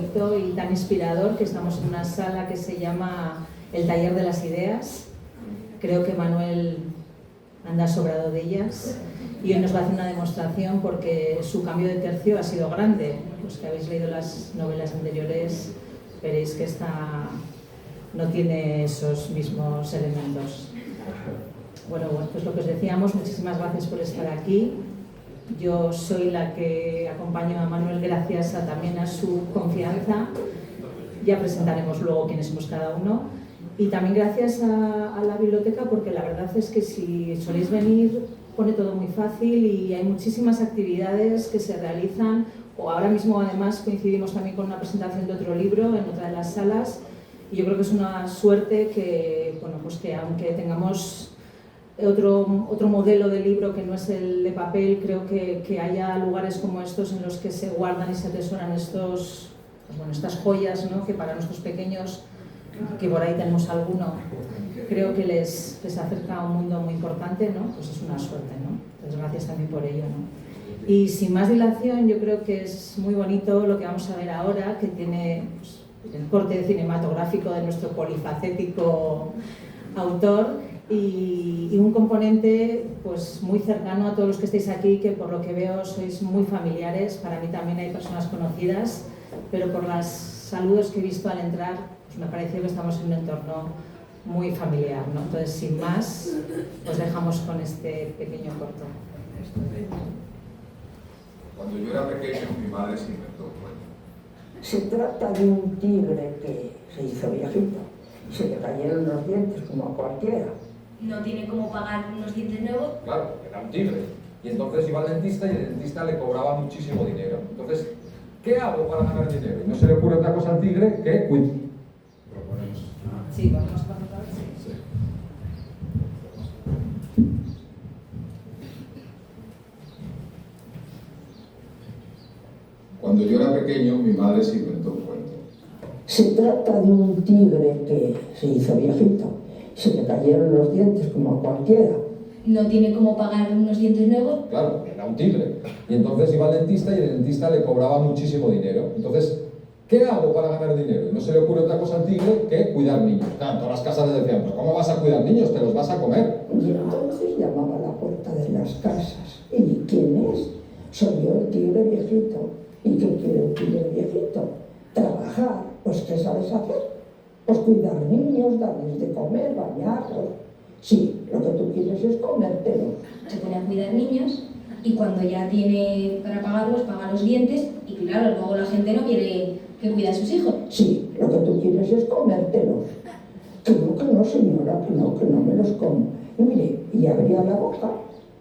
bonito y tan inspirador que estamos en una sala que se llama el Taller de las Ideas. Creo que Manuel anda sobrado de ellas y hoy nos va a hacer una demostración porque su cambio de tercio ha sido grande. Los que habéis leído las novelas anteriores veréis que esta no tiene esos mismos elementos. Bueno, pues lo que os decíamos, muchísimas gracias por estar aquí. Yo soy la que acompaño a Manuel gracias también a su confianza. Ya presentaremos luego quiénes somos cada uno. Y también gracias a la biblioteca porque la verdad es que si soléis venir pone todo muy fácil y hay muchísimas actividades que se realizan. O ahora mismo además coincidimos también con una presentación de otro libro en otra de las salas. Y yo creo que es una suerte que, bueno, pues que aunque tengamos otro modelo de libro que no es el de papel, creo que haya lugares como estos en los que se guardan y se atesoran estas joyas, ¿no? Que para nuestros pequeños, que por ahí tenemos alguno, creo que les acerca a un mundo muy importante, ¿no? Pues es una suerte, ¿no? Entonces gracias también por ello, ¿no? Y sin más dilación, yo creo que es muy bonito lo que vamos a ver ahora, que tiene pues, el corte cinematográfico de nuestro polifacético autor y un componente pues muy cercano a todos los que estáis aquí, que por lo que veo sois muy familiares. Para mí también hay personas conocidas, pero por los saludos que he visto al entrar, pues me pareció que estamos en un entorno muy familiar, ¿no? Entonces, sin más, os dejamos con este pequeño corto. Cuando yo era pequeño, mi madre se inventó un cuento. Se trata de un tigre que se hizo viejito. Se le cayeron los dientes como a cualquiera. No tiene cómo pagar unos dientes nuevos. Claro, era un tigre. Y entonces iba al dentista y el dentista le cobraba muchísimo dinero. Entonces, ¿qué hago para ganar dinero? Y no se le ocurre otra cosa al tigre que Proponemos. Sí, vamos a contar. Sí. Cuando yo era pequeño, mi madre se inventó un cuento. Se trata de un tigre que se hizo viejito. Se le cayeron los dientes como a cualquiera. No tiene cómo pagar unos dientes nuevos. Claro, era un tigre. Y entonces iba al dentista y el dentista le cobraba muchísimo dinero. Entonces, ¿qué hago para ganar dinero? Y no se le ocurre otra cosa al tigre que cuidar niños. Claro, todas las casas le decían, pues ¿cómo vas a cuidar niños? Te los vas a comer. Y entonces llamaba a la puerta de las casas. ¿Y quién es? Soy yo, el tigre viejito. ¿Y qué quiere el tigre viejito? Trabajar. Pues ¿qué sabes hacer? Pues cuidar niños, darles de comer, bañarlos. Sí, lo que tú quieres es comértelos. Se pone a cuidar niños y cuando ya tiene para pagarlos, paga los dientes y claro, luego la gente no quiere que cuide a sus hijos. Sí, lo que tú quieres es comértelos. Que no, señora, que no me los como. Y mire, y abría la boca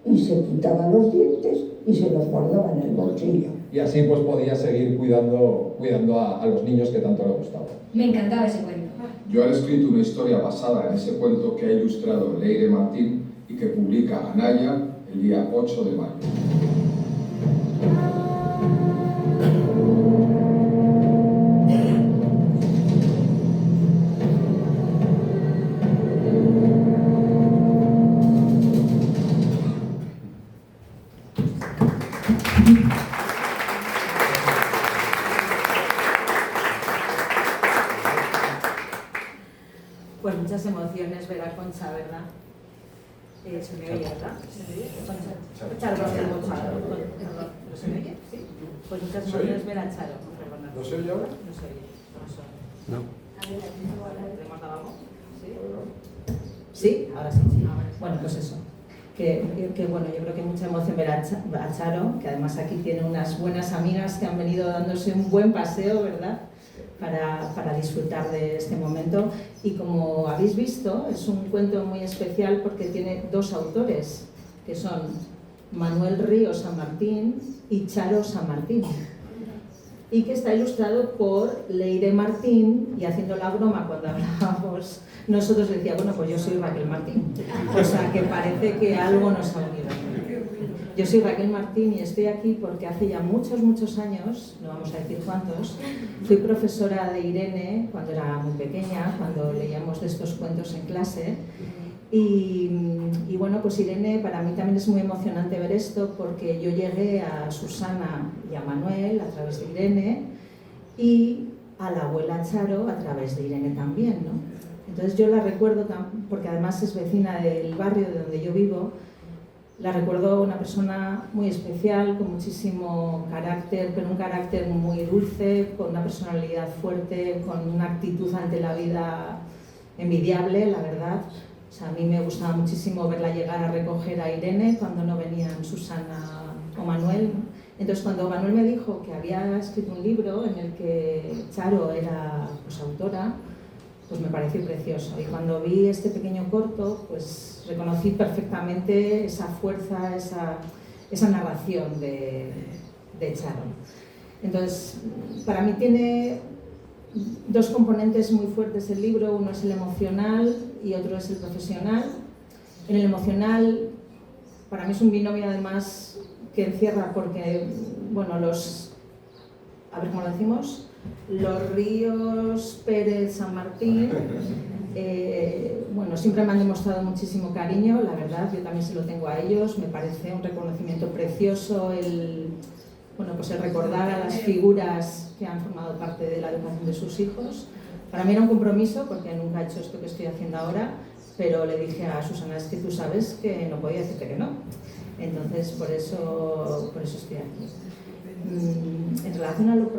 y se quitaba los dientes y se los guardaba en el bolsillo. Y así pues podía seguir cuidando a los niños que tanto le gustaban. Me encantaba ese cuento. Yo he escrito una historia basada en ese cuento que ha ilustrado Leire Martín y que publica Anaya el día 8 de mayo. Pues muchas emociones ver a Concha, ¿verdad? ¿Se me oye, verdad? Charo, perdón. ¿Pero se me oye? Sí. Pues muchas emociones ver a Charo. Perdona. ¿No se oye ahora? No se oye. No. ¿Le hemos dado algo? ¿Sí? ¿Sí? Ahora sí. Bueno, pues eso. Que bueno, yo creo que mucha emoción ver a Charo, que además aquí tiene unas buenas amigas que han venido dándose un buen paseo, ¿verdad? Para disfrutar de este momento. Y como habéis visto, es un cuento muy especial porque tiene dos autores, que son Manuel Río San Martín y Charo San Martín. Y que está ilustrado por Leire Martín, y haciendo la broma cuando hablábamos, nosotros decía, bueno, pues yo soy Raquel Martín. O sea, que parece que algo nos ha unido. Yo soy Raquel Martín y estoy aquí porque hace ya muchos años, no vamos a decir cuántos, fui profesora de Irene cuando era muy pequeña, cuando leíamos de estos cuentos en clase. Y bueno, pues Irene, para mí también es muy emocionante ver esto porque yo llegué a Susana y a Manuel a través de Irene y a la abuela Charo a través de Irene también, ¿no? Entonces yo la recuerdo, porque además es vecina del barrio de donde yo vivo, la recuerdo una persona muy especial, con muchísimo carácter, pero un carácter muy dulce, con una personalidad fuerte, con una actitud ante la vida envidiable, la verdad. O sea, a mí me gustaba muchísimo verla llegar a recoger a Irene cuando no venían Susana o Manuel, ¿no? Entonces, cuando Manuel me dijo que había escrito un libro en el que Charo era pues, autora, pues me pareció precioso. Y cuando vi este pequeño corto, pues reconocí perfectamente esa fuerza, esa narración de Charo. Entonces, para mí tiene dos componentes muy fuertes el libro, uno es el emocional y otro es el profesional. En el emocional, para mí es un binomio además que encierra porque, bueno, a ver cómo lo decimos, los Ríos, Pérez, San Martín, bueno, siempre me han demostrado muchísimo cariño, la verdad, yo también se lo tengo a ellos, me parece un reconocimiento precioso el recordar a las figuras que han formado parte de la educación de sus hijos. Para mí era un compromiso, porque nunca he hecho esto que estoy haciendo ahora, pero le dije a Susana, es que tú sabes que no podía decirte que no. Entonces, por eso estoy aquí. En relación a lo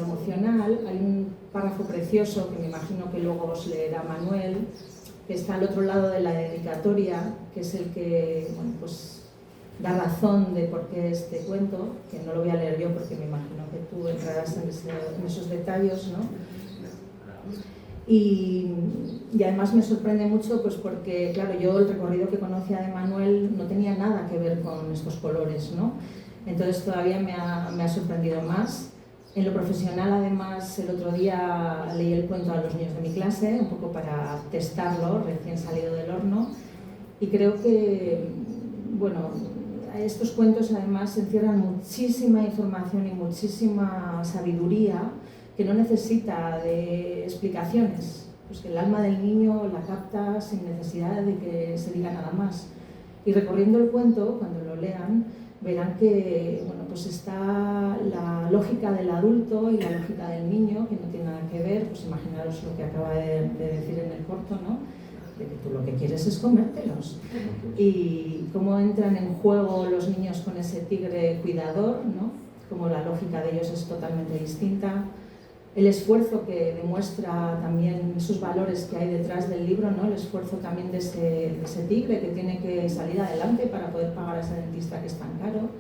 emocional, hay un párrafo precioso que me imagino que luego os leerá Manuel, que está al otro lado de la dedicatoria, que es el que da razón de por qué este cuento, que no lo voy a leer yo porque me imagino que tú entrarás en esos detalles, ¿no? Y además me sorprende mucho pues porque, claro, yo el recorrido que conocía de Manuel no tenía nada que ver con estos colores, ¿no? Entonces todavía me ha sorprendido más. En lo profesional, además, el otro día leí el cuento a los niños de mi clase, un poco para testarlo, recién salido del horno, y creo que, bueno, estos cuentos además encierran muchísima información y muchísima sabiduría que no necesita de explicaciones, pues que el alma del niño la capta sin necesidad de que se diga nada más. Y recorriendo el cuento, cuando lo lean, verán que pues está la lógica del adulto y la lógica del niño, que no tiene nada que ver, pues imaginaros lo que acaba de decir en el corto, ¿no? De que tú lo que quieres es comértelos. Y cómo entran en juego los niños con ese tigre cuidador, ¿no? Como la lógica de ellos es totalmente distinta. El esfuerzo que demuestra también esos valores que hay detrás del libro, ¿no? El esfuerzo también de ese tigre que tiene que salir adelante para poder pagar a ese dentista que es tan caro.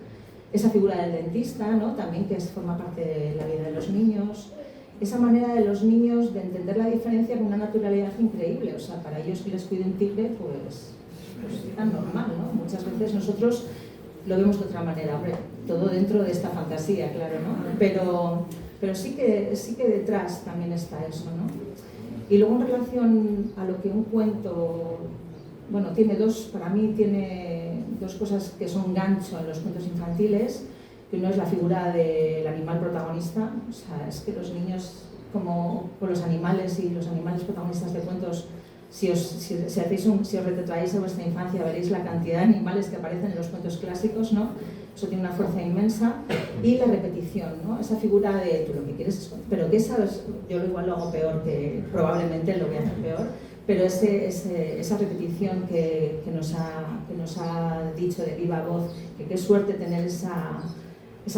Esa figura del dentista, ¿no? También que forma parte de la vida de los niños. Esa manera de los niños de entender la diferencia con una naturalidad increíble. O sea, para ellos que les cuide un tigre, pues es tan normal, ¿no? Muchas veces nosotros lo vemos de otra manera, hombre, todo dentro de esta fantasía, claro, ¿no? Pero sí que detrás también está eso, ¿no? Y luego en relación a lo que un cuento, bueno, para mí tiene dos cosas que son gancho en los cuentos infantiles, que uno es la figura del animal protagonista, o sea, es que los niños, como con los animales y los animales protagonistas de cuentos, si os retrotraéis a vuestra infancia, veréis la cantidad de animales que aparecen en los cuentos clásicos, ¿no? Eso tiene una fuerza inmensa. Y la repetición, ¿no? Esa figura de tú lo que quieres es... Pero que sabes, yo igual lo hago peor, que probablemente lo voy a hacer peor, pero esa repetición que nos ha dicho de viva voz, que qué suerte tener esa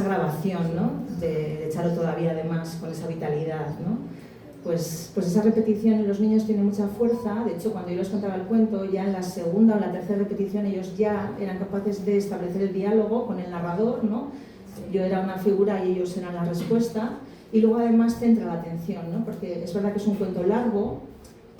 grabación, ¿no? de Charo todavía además con esa vitalidad, ¿no? Pues esa repetición en los niños tiene mucha fuerza. De hecho, cuando yo les contaba el cuento, ya en la segunda o la tercera repetición ellos ya eran capaces de establecer el diálogo con el narrador, ¿no? Yo era una figura y ellos eran la respuesta. Y luego además centra la atención, ¿no? Porque es verdad que es un cuento largo,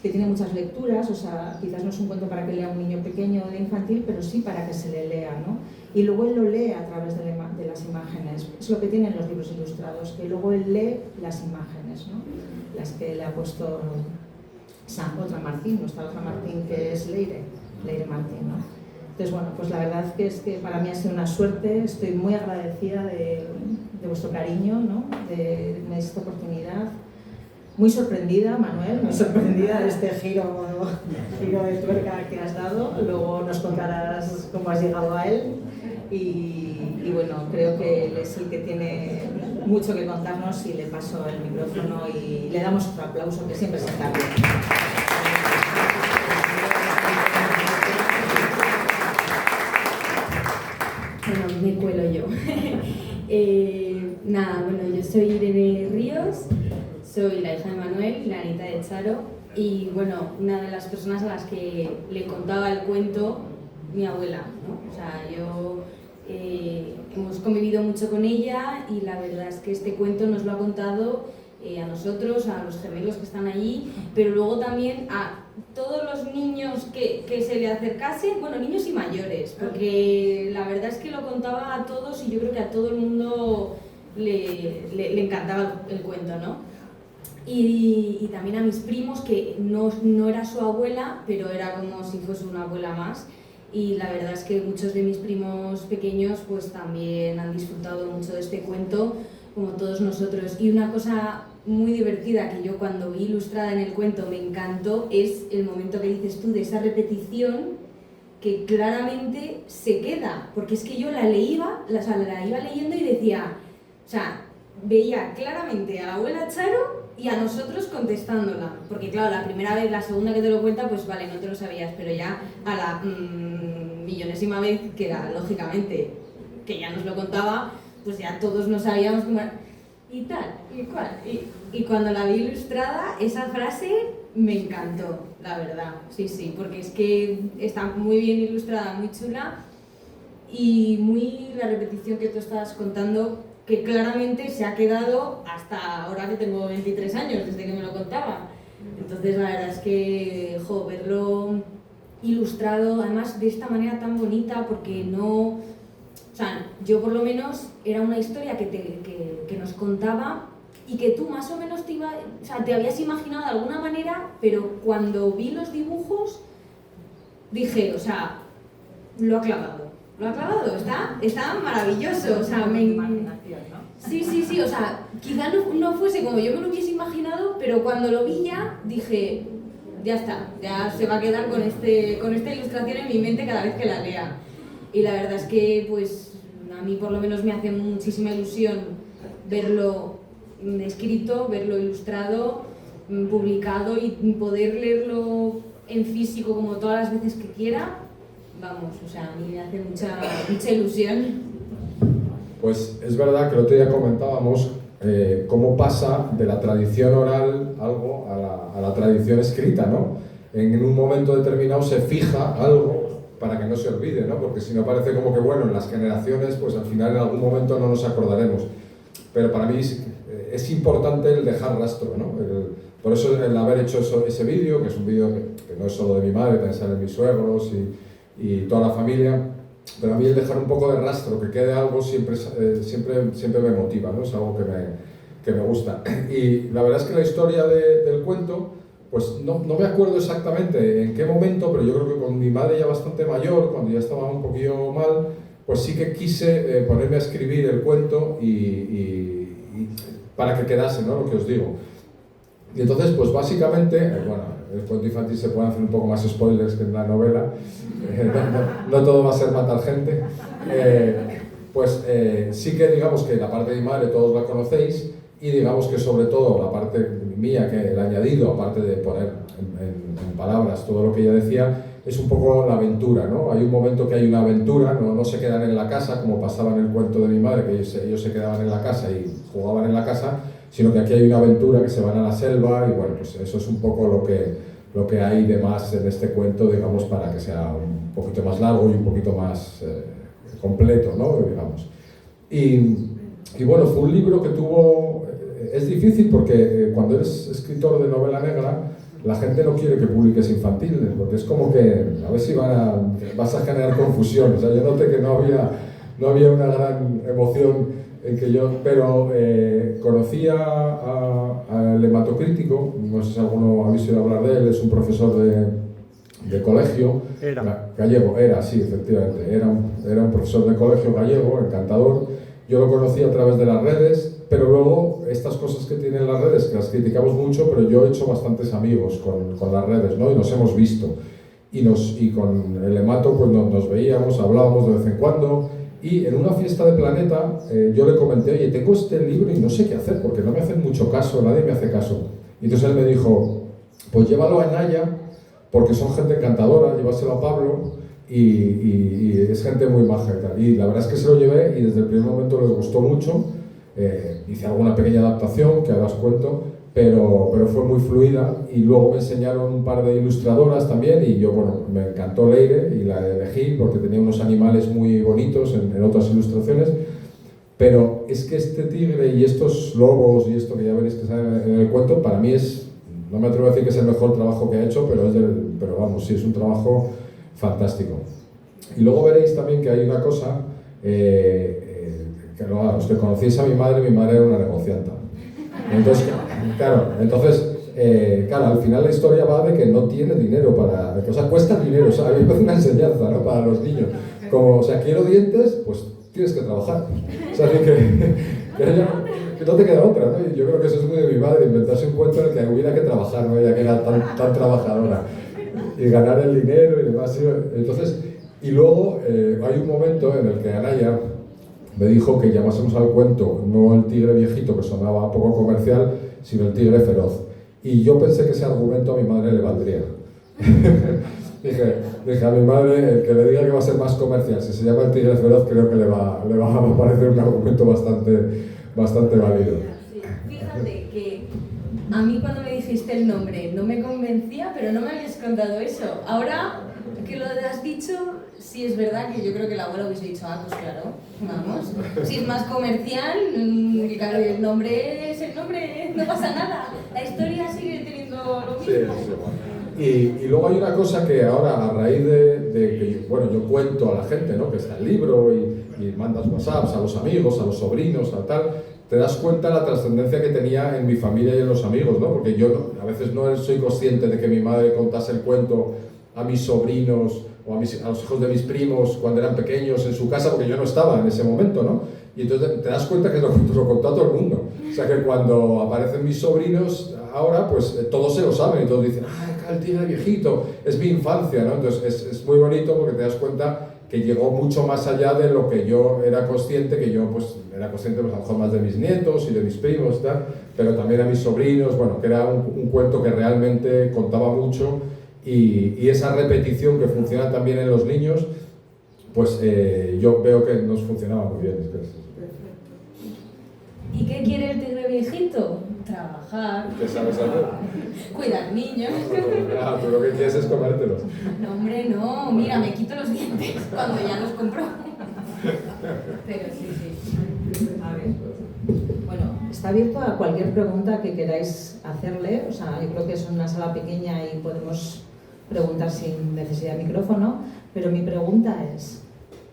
que tiene muchas lecturas, o sea, quizás no es un cuento para que lea un niño pequeño de infantil, pero sí para que se le lea, ¿no? Y luego él lo lee a través de las imágenes. Es lo que tienen los libros ilustrados, que luego él lee las imágenes, ¿no? Las que le ha puesto otra Martín, nuestra otra Martín, que es Leire Martín, ¿no? Entonces, bueno, pues la verdad que es que para mí ha sido una suerte, estoy muy agradecida de vuestro cariño, ¿no? De esta oportunidad. Muy sorprendida, Manuel, muy sorprendida de este giro de tuerca que has dado. Luego nos contarás cómo has llegado a él. Y bueno, creo que él es el que tiene mucho que contarnos y le paso el micrófono y le damos otro aplauso que siempre se está bien. Bueno, me cuelo yo. Nada, bueno, yo soy Irene Ríos, soy la hija de Manuel, la nieta de Charo, y bueno, una de las personas a las que le contaba el cuento, mi abuela, ¿no? O sea, hemos convivido mucho con ella y la verdad es que este cuento nos lo ha contado a nosotros, a los gemelos que están allí, pero luego también a todos los niños que se le acercasen, bueno, niños y mayores, porque la verdad es que lo contaba a todos y yo creo que a todo el mundo le encantaba el cuento, ¿no? Y también a mis primos, que no era su abuela, pero era como si fuese una abuela más. Y la verdad es que muchos de mis primos pequeños pues también han disfrutado mucho de este cuento, como todos nosotros. Y una cosa muy divertida que yo cuando vi ilustrada en el cuento me encantó es el momento que dices tú de esa repetición que claramente se queda, porque es que yo la iba leyendo y decía, o sea, veía claramente a la abuela Charo y a nosotros contestándola, porque claro, la primera vez, la segunda que te lo cuenta, pues vale, no te lo sabías, pero ya a la millonésima vez, que era lógicamente que ya nos lo contaba, pues ya todos nos sabíamos cómo era, y tal, y cual, y cuando la vi ilustrada, esa frase me encantó, la verdad, sí, porque es que está muy bien ilustrada, muy chula, y muy la repetición que tú estabas contando, que claramente se ha quedado hasta ahora que tengo 23 años, desde que me lo contaba. Entonces la verdad es que, verlo ilustrado, además de esta manera tan bonita, porque no... O sea, yo por lo menos era una historia que nos contaba y que tú más o menos te habías imaginado de alguna manera, pero cuando vi los dibujos dije, o sea, lo ha clavado, está maravilloso, o sea, Sí, o sea, quizá no fuese como yo me lo hubiese imaginado, pero cuando lo vi ya dije, ya está, ya se va a quedar con esta ilustración en mi mente cada vez que la lea. Y la verdad es que, pues, a mí por lo menos me hace muchísima ilusión verlo escrito, verlo ilustrado, publicado y poder leerlo en físico como todas las veces que quiera. Vamos, o sea, a mí me hace mucha ilusión. Pues es verdad que el otro día comentábamos cómo pasa de la tradición oral algo a la tradición escrita, ¿no? En un momento determinado se fija algo para que no se olvide, ¿no? Porque si no parece como que, bueno, en las generaciones, pues al final en algún momento no nos acordaremos. Pero para mí es importante el dejar rastro, ¿no? Por eso el haber hecho ese vídeo, que es un vídeo que no es solo de mi madre, también salen mis suegros y toda la familia. Pero a mí el dejar un poco de rastro, que quede algo, siempre me motiva, ¿no? Es algo que me gusta. Y la verdad es que la historia del cuento, pues no me acuerdo exactamente en qué momento, pero yo creo que con mi madre ya bastante mayor, cuando ya estaba un poquillo mal, pues sí que quise ponerme a escribir el cuento y para que quedase, ¿no? Lo que os digo. Y entonces, pues básicamente, bueno, el cuento infantil se pueden hacer un poco más spoilers que en la novela, no todo va a ser matar gente, sí que digamos que la parte de mi madre todos la conocéis y digamos que sobre todo la parte mía, que el añadido, aparte de poner en palabras todo lo que ella decía, es un poco la aventura, ¿no? Hay un momento que hay una aventura, no se quedan en la casa como pasaba en el cuento de mi madre, que ellos se quedaban en la casa y jugaban en la casa, sino que aquí hay una aventura que se van a la selva y bueno, pues eso es un poco lo que hay de más en este cuento, digamos, para que sea un poquito más largo y un poquito más completo, ¿no? Digamos. Y bueno, fue un libro que tuvo... Es difícil porque cuando eres escritor de novela negra, la gente no quiere que publiques infantiles, porque es como que a ver si vas a generar confusión. O sea, yo noté que no había una gran emoción en que yo... Pero conocí al hematocrítico, no sé si alguno ha visto hablar de él, es un profesor de colegio gallego, sí, efectivamente, era un profesor de colegio gallego, encantador. Yo lo conocí a través de las redes, pero luego estas cosas que tienen las redes, que las criticamos mucho, pero yo he hecho bastantes amigos con las redes, ¿no? Y nos hemos visto. Y con el hemato pues nos veíamos, hablábamos de vez en cuando, Y en una fiesta de Planeta yo le comenté, oye, tengo este libro y no sé qué hacer porque no me hacen mucho caso, nadie me hace caso. Y entonces él me dijo, pues llévalo a Naya porque son gente encantadora, llévaselo a Pablo y es gente muy maja y tal. Y la verdad es que se lo llevé y desde el primer momento les gustó mucho. Hice alguna pequeña adaptación que ahora os cuento, pero fue muy fluida y luego me enseñaron un par de ilustradoras también y yo, bueno, me encantó Leire y la elegí porque tenía unos animales muy bonitos en otras ilustraciones, pero es que este tigre y estos lobos y esto que ya veréis que sale en el cuento, para mí es, no me atrevo a decir que es el mejor trabajo que ha hecho, pero vamos, sí, es un trabajo fantástico. Y luego veréis también que hay una cosa, que los que conocéis a mi madre era una negocianta. Entonces, claro, al final la historia va de que no tiene dinero para... O sea, cuesta dinero, o sea, a mí me parece una enseñanza, ¿no?, para los niños. Como, o sea, quiero dientes, pues tienes que trabajar. O sea, que no te queda otra, ¿no? Y yo creo que eso es muy de mi madre, inventarse un cuento en el que hubiera que trabajar, ¿no? Ella que era tan trabajadora. Y ganar el dinero y demás. Entonces, y luego hay un momento en el que Anaya me dijo que llamásemos al cuento no el tigre viejito, que sonaba poco comercial, sino el tigre feroz. Y yo pensé que ese argumento a mi madre le valdría. dije a mi madre, el que le diga que va a ser más comercial, si se llama el tigre feroz, creo que le va a parecer un argumento bastante válido. Sí. Fíjate que a mí cuando me dijiste el nombre no me convencía, pero no me habías contado eso. Ahora que lo has dicho, sí es verdad que yo creo que la abuela hubiese dicho, pues claro, vamos. Si es más comercial, claro, el nombre es el nombre, no pasa nada. La historia sigue teniendo lo mismo. Sí. Y luego hay una cosa que ahora, a raíz de que yo cuento a la gente, ¿no?, que está el libro y mandas WhatsApps a los amigos, a los sobrinos, a tal, te das cuenta de la trascendencia que tenía en mi familia y en los amigos, ¿no? Porque yo a veces no soy consciente de que mi madre contase el cuento a mis sobrinos o a los hijos de mis primos cuando eran pequeños en su casa, porque yo no estaba en ese momento, ¿no? Y entonces te das cuenta que lo contó a todo el mundo. O sea que cuando aparecen mis sobrinos ahora, pues todos se lo saben y todos dicen, el tigre viejito, es mi infancia, ¿no? Entonces es muy bonito porque te das cuenta que llegó mucho más allá de lo que yo era consciente, que yo pues era consciente pues, a lo mejor más de mis nietos y de mis primos y tal, pero también a mis sobrinos, bueno, que era un cuento que realmente contaba mucho y esa repetición que funciona también en los niños, pues yo veo que nos funcionaba muy bien. ¿Y qué quiere el tigre viejito? Trabajar. ¿Qué sabes hacer? Cuidar niños. Tú lo que quieres es comértelos. No, hombre, no. Mira, me quito los dientes cuando ya los compro. Pero sí. A ver. Bueno, está abierto a cualquier pregunta que queráis hacerle. O sea, yo creo que es una sala pequeña y podemos preguntar sin necesidad de micrófono. Pero mi pregunta es,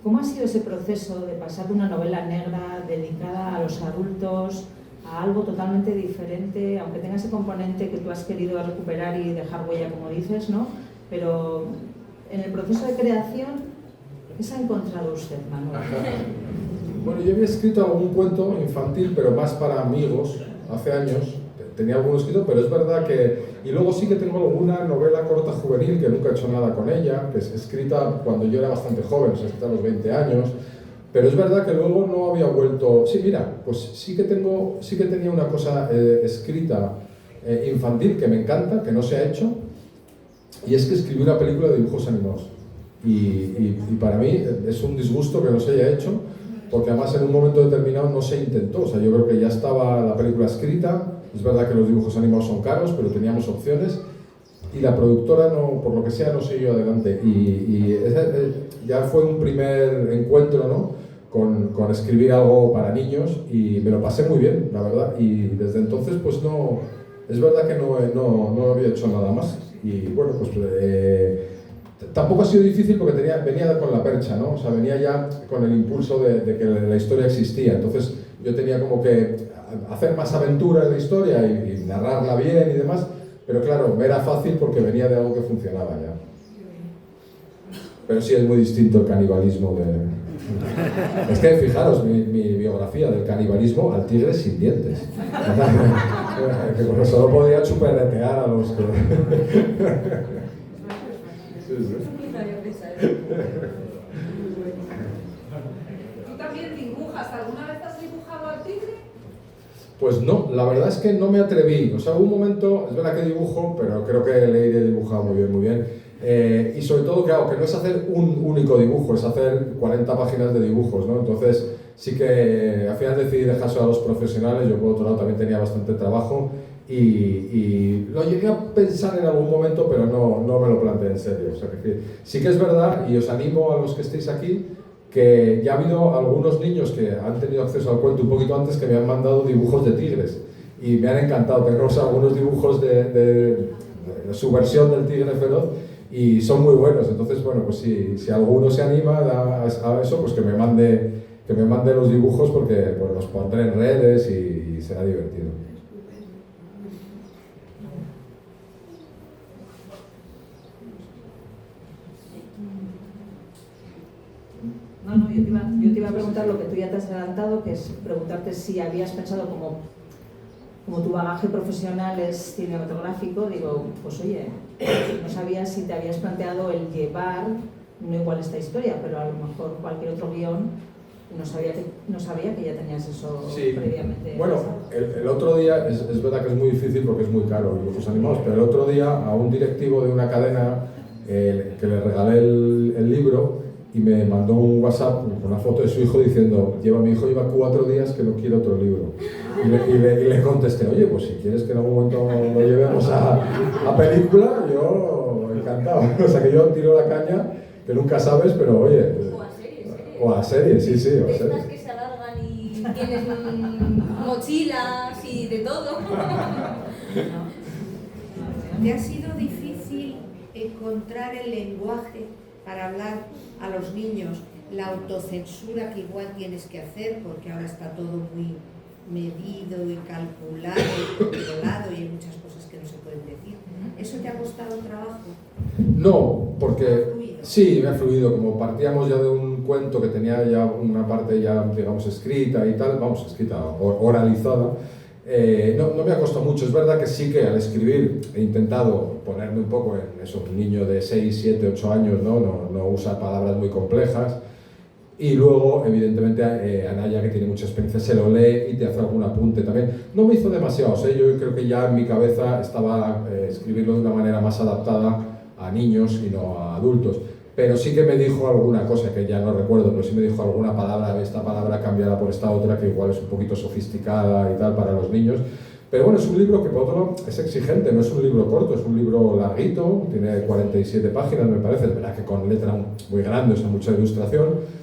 ¿cómo ha sido ese proceso de pasar de una novela negra dedicada a los adultos a algo totalmente diferente, aunque tenga ese componente que tú has querido recuperar y dejar huella, como dices, ¿no? Pero en el proceso de creación, ¿qué se ha encontrado usted, Manuel? Bueno, yo había escrito algún cuento infantil, pero más para amigos, hace años. Tenía alguno escrito, pero es verdad que... Y luego sí que tengo alguna novela corta juvenil, que nunca he hecho nada con ella, que es escrita cuando yo era bastante joven, o sea, escrita a los 20 años. Pero es verdad que luego no había vuelto... Sí, mira, pues sí que tenía una cosa escrita infantil que me encanta, que no se ha hecho, y es que escribí una película de dibujos animados. Y para mí es un disgusto que no se haya hecho, porque además en un momento determinado no se intentó. O sea, yo creo que ya estaba la película escrita. Es verdad que los dibujos animados son caros, pero teníamos opciones. Y la productora, no, por lo que sea, no siguió adelante. Y ya fue un primer encuentro, ¿no?, con escribir algo para niños, y me lo pasé muy bien, la verdad. Y desde entonces, pues no... Es verdad que no había hecho nada más. Y bueno, pues... tampoco ha sido difícil porque venía con la percha, ¿no? O sea, venía ya con el impulso de que la historia existía. Entonces yo tenía como que hacer más aventura en la historia y narrarla bien y demás, pero claro, me era fácil porque venía de algo que funcionaba ya. Pero sí es muy distinto el canibalismo de... Es que fijaros, mi biografía del canibalismo al tigre sin dientes. Que solo podía chuperretear a los que... también dibujas. ¿Alguna vez has dibujado al tigre? Pues no, la verdad es que no me atreví. O sea, hubo un momento, es verdad que dibujo, pero creo que Leire dibujaba muy bien, muy bien. Y sobre todo, claro, que no es hacer un único dibujo, es hacer 40 páginas de dibujos, ¿no? Entonces, sí que al final decidí dejárselo a los profesionales. Yo, por otro lado, también tenía bastante trabajo y lo llegué a pensar en algún momento, pero no me lo planteé en serio. O sea, que sí que es verdad, y os animo a los que estéis aquí, que ya ha habido algunos niños que han tenido acceso al cuento un poquito antes que me han mandado dibujos de tigres y me han encantado. Tengo algunos dibujos de su versión del tigre feroz y son muy buenos. Entonces, bueno, pues si alguno se anima a eso, pues que me mande los dibujos porque pues, los pondré en redes y será divertido. No, yo te iba a preguntar lo que tú ya te has adelantado, que es preguntarte si habías pensado como tu bagaje profesional es cinematográfico, digo, pues oye, no sabía si te habías planteado el llevar, no igual esta historia, pero a lo mejor cualquier otro guión, no sabía que ya tenías eso sí. Previamente. Bueno, el otro día, es verdad que es muy difícil porque es muy caro dibujos animados, pero el otro día a un directivo de una cadena que le regalé el libro, y me mandó un WhatsApp con una foto de su hijo diciendo, mi hijo lleva 4 días que no quiere otro libro. Y le contesté, oye, pues si quieres que en algún momento lo llevemos a película, yo encantado. O sea que yo tiro la caña, que nunca sabes, pero oye... O a series, sí, o a series. Estas que se alargan y tienes mochilas y de todo. ¿Te ha sido difícil encontrar el lenguaje para hablar a los niños, la autocensura que igual tienes que hacer, porque ahora está todo muy medido y calculado y controlado y hay muchas cosas que no se pueden decir? ¿Eso te ha costado trabajo? No, porque sí, me ha fluido. Como partíamos ya de un cuento que tenía ya una parte ya, digamos, escrita y tal, oralizada, no me ha costado mucho. Es verdad que sí que al escribir he intentado ponerme un poco en eso, un niño de 6, 7, 8 años, no usa palabras muy complejas. Y luego, evidentemente, Anaya, que tiene mucha experiencia, se lo lee y te hace algún apunte también. No me hizo demasiados, yo creo que ya en mi cabeza estaba escribirlo de una manera más adaptada a niños y no a adultos. Pero sí que me dijo alguna cosa que ya no recuerdo, pero sí me dijo alguna palabra, esta palabra cambiada por esta otra, que igual es un poquito sofisticada y tal para los niños. Pero bueno, es un libro que por otro lado es exigente, no es un libro corto, es un libro larguito, tiene 47 páginas me parece, es verdad que con letra muy grande, o sea, mucha ilustración.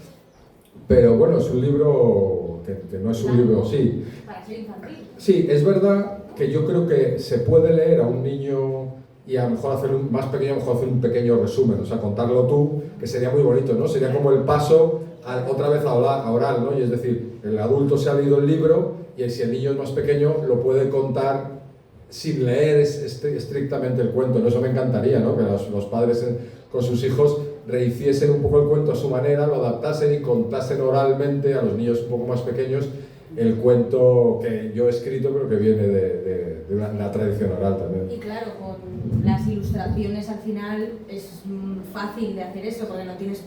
Pero bueno, es un libro que no es un libro, sí. Para ser infantil. Sí, es verdad que yo creo que se puede leer a un niño y a lo mejor hacer más pequeño, a lo mejor hacer un pequeño resumen, o sea, contarlo tú, que sería muy bonito, ¿no? Sería como el paso otra vez a oral, ¿no? Y es decir, el adulto se ha leído el libro y si el niño es más pequeño lo puede contar sin leer estrictamente el cuento, ¿no? Eso me encantaría, ¿no? Que los padres con sus hijos rehiciesen un poco el cuento a su manera, lo adaptasen y contasen oralmente a los niños un poco más pequeños el cuento que yo he escrito, pero que viene de una tradición oral también. Y claro, con las ilustraciones al final es fácil de hacer eso, porque no tienes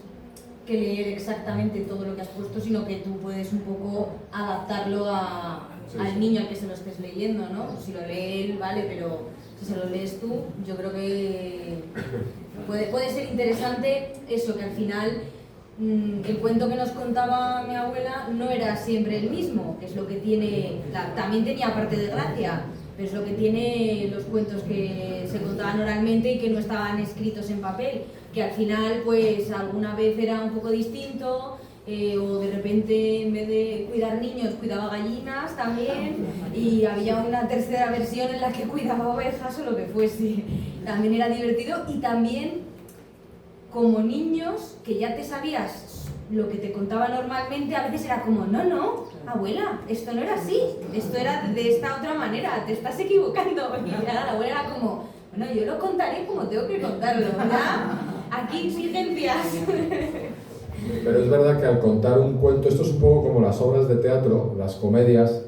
que leer exactamente todo lo que has puesto, sino que tú puedes un poco adaptarlo al niño al que se lo estés leyendo, ¿no? Pues si lo lee él, vale, pero si se lo lees tú, yo creo que puede ser interesante eso, que al final el cuento que nos contaba mi abuela no era siempre el mismo, que es lo que tiene, también tenía parte de gracia, pero es lo que tiene los cuentos que se contaban oralmente y que no estaban escritos en papel, que al final pues alguna vez era un poco distinto, o de repente en vez de cuidar niños cuidaba gallinas también, y había una tercera versión en la que cuidaba ovejas o lo que fuese. También era divertido, y también como niños que ya te sabías lo que te contaba normalmente, a veces era como, no, abuela, esto no era así, esto era de esta otra manera, te estás equivocando. Y ya la abuela era como, bueno, yo lo contaré como tengo que contarlo, ¿verdad? Aquí exigencias. Pero es verdad que al contar un cuento, esto es un poco como las obras de teatro, las comedias,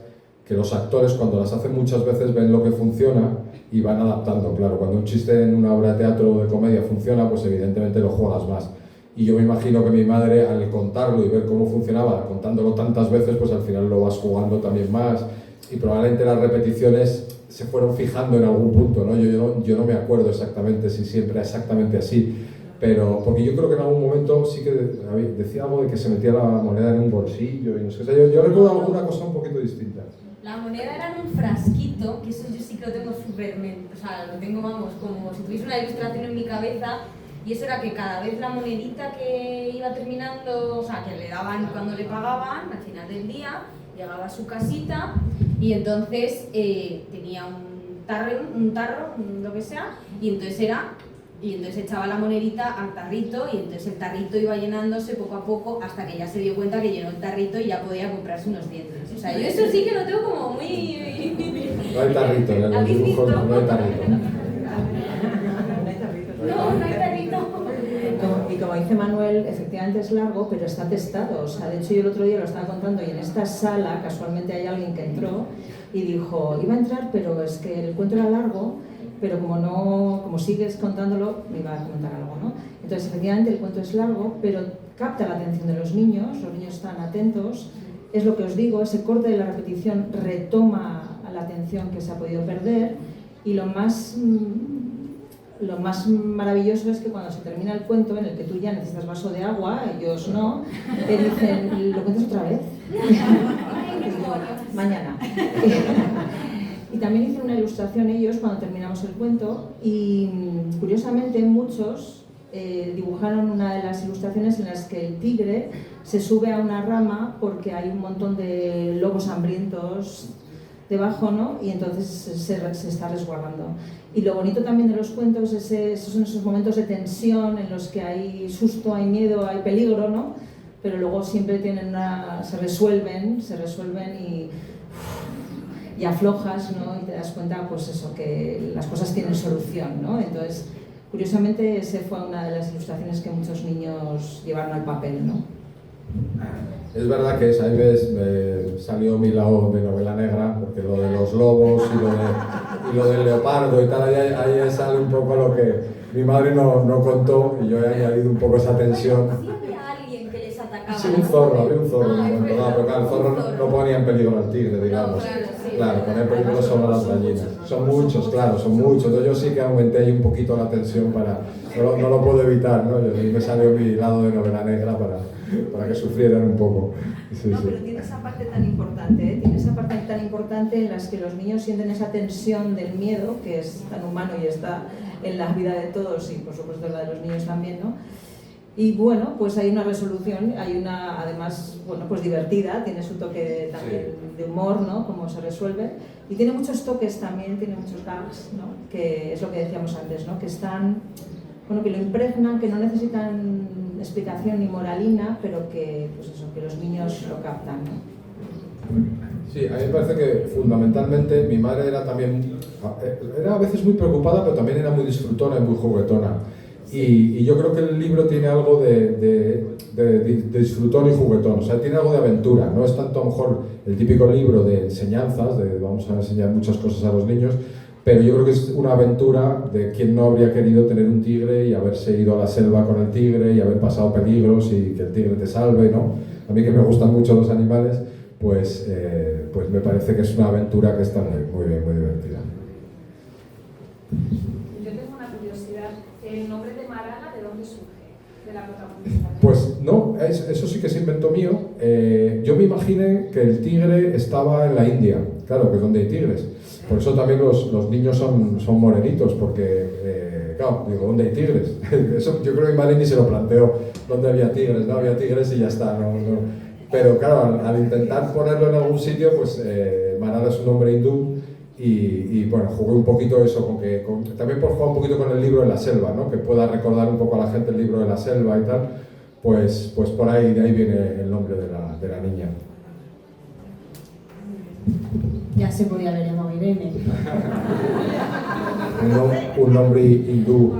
que los actores cuando las hacen muchas veces ven lo que funciona y van adaptando. Claro, cuando un chiste en una obra de teatro o de comedia funciona, pues evidentemente lo juegas más. Y yo me imagino que mi madre, al contarlo y ver cómo funcionaba, contándolo tantas veces, pues al final lo vas jugando también más. Y probablemente las repeticiones se fueron fijando en algún punto, ¿no? Yo no me acuerdo exactamente si siempre era exactamente así, pero porque yo creo que en algún momento sí que decía algo de que se metía la moneda en un bolsillo y no sé. O sea, yo recuerdo alguna cosa un poquito distinta. La moneda era en un frasquito, que eso yo sí que lo tengo súper, o sea, lo tengo, vamos, como si tuviese una ilustración en mi cabeza, y eso era que cada vez la monedita que iba terminando, o sea, que le daban cuando le pagaban, al final del día, llegaba a su casita y entonces tenía un tarro, lo que sea, y entonces echaba la monedita al tarrito y entonces el tarrito iba llenándose poco a poco hasta que ya se dio cuenta que llenó el tarrito y ya podía comprarse unos dientes. O sea, yo eso sí que lo tengo como muy... No hay tarrito, en los dibujos no hay tarrito. No hay tarrito. Y como dice Manuel, efectivamente es largo, pero está testado. O sea, de hecho yo el otro día lo estaba contando y en esta sala casualmente hay alguien que entró y dijo, iba a entrar, pero es que el cuento era largo, pero como sigues contándolo, me iba a comentar algo, ¿no? Entonces, efectivamente, el cuento es largo, pero capta la atención de los niños están atentos, es lo que os digo, ese corte de la repetición retoma la atención que se ha podido perder, y lo más maravilloso es que cuando se termina el cuento, en el que tú ya necesitas vaso de agua, ellos no, te dicen, ¿lo cuentas otra vez? Mañana. Y también hice una ilustración ellos cuando terminamos el cuento y curiosamente muchos dibujaron una de las ilustraciones en las que el tigre se sube a una rama porque hay un montón de lobos hambrientos debajo, ¿no? Y entonces se está resguardando. Y lo bonito también de los cuentos son esos momentos de tensión en los que hay susto, hay miedo, hay peligro, ¿no? Pero luego siempre se resuelven y aflojas, ¿no? Y te das cuenta, pues eso, que las cosas tienen solución, ¿no? Entonces, curiosamente, esa fue una de las ilustraciones que muchos niños llevaron al papel, ¿no? Es verdad que ahí ves, salió mi lado de novela negra, porque lo de los lobos y lo del leopardo y tal, ahí sale un poco lo que mi madre no contó y yo he añadido un poco esa tensión. Sí había alguien que les atacaba. Sí, había un zorro. Pero claro, el zorro no ponía en peligro al tigre, digamos. No, claro, sí. Claro, ponía en peligro solo a las gallinas. Son muchos. Entonces yo sí que aumenté ahí un poquito la tensión no lo puedo evitar, ¿no? Y me salió mi lado de novela negra para que sufrieran un poco. Sí, no, pero tiene esa parte tan importante, ¿eh? Tiene esa parte tan importante en las que los niños sienten esa tensión del miedo, que es tan humano y está en la vida de todos y por supuesto en la de los niños también, ¿no? Y bueno, pues hay una resolución, además, bueno, pues divertida, tiene su toque también de humor, ¿no? Cómo se resuelve. Y tiene muchos toques también, tiene muchos gags, ¿no? Que es lo que decíamos antes, ¿no? Que están, bueno, que lo impregnan, que no necesitan explicación ni moralina, pero que, pues eso, que los niños lo captan, ¿no? Sí, a mí me parece que fundamentalmente mi madre era a veces muy preocupada, pero también era muy disfrutona y muy juguetona. Y yo creo que el libro tiene algo de disfrutón y juguetón, o sea, tiene algo de aventura. No es tanto a lo mejor el típico libro de enseñanzas, vamos a enseñar muchas cosas a los niños, pero yo creo que es una aventura de quien no habría querido tener un tigre y haberse ido a la selva con el tigre y haber pasado peligros y que el tigre te salve, ¿no? A mí que me gustan mucho los animales, pues me parece que es una aventura que está muy bien, muy divertida. Yo tengo una curiosidad. ¿El nombre de Marala de dónde surge? De la protagonista. Pues no, eso sí que es invento mío. Yo me imaginé que el tigre estaba en la India, claro, que es donde hay tigres. Por eso también los niños son morenitos, porque, claro, digo, ¿dónde hay tigres? Eso yo creo que mi madre ni se lo planteó, ¿dónde había tigres? No había tigres y ya está. No. Pero claro, al intentar ponerlo en algún sitio, pues Marala es un nombre hindú y bueno, jugué un poquito eso, también por jugar un poquito con el libro de la selva, ¿no? Que pueda recordar un poco a la gente el libro de la selva y tal, pues por ahí, de ahí viene el nombre de la niña. Ya se podía haber llamado Irene. Un nombre hindú.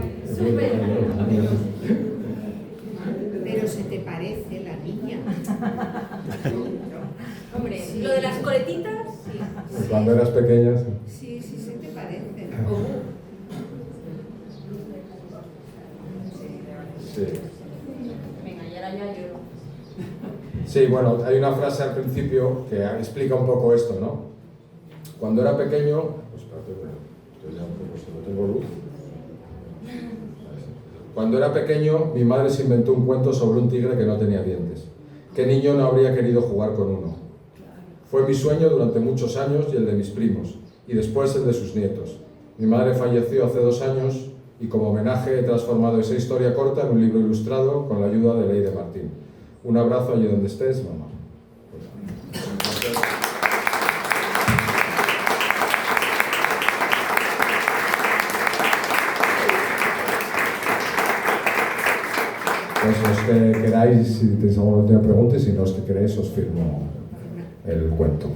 Pero se te parece la niña. Hombre, Sí. lo de las coletitas, sí. Cuando eras pequeña. Sí, se te parece. Sí. Sí, bueno, hay una frase al principio que explica un poco esto, ¿no? Cuando era pequeño... Espérate, estoy ya un poco, si no tengo luz. Cuando era pequeño, mi madre se inventó un cuento sobre un tigre que no tenía dientes. ¿Qué niño no habría querido jugar con uno? Fue mi sueño durante muchos años y el de mis primos, y después el de sus nietos. Mi madre falleció hace 2 años y como homenaje he transformado esa historia corta en un libro ilustrado con la ayuda de Leire Martín. Un abrazo allí donde estés, mamá. Pues los que queráis, si tenéis alguna última pregunta, y si no, los que queréis, os firmo el cuento.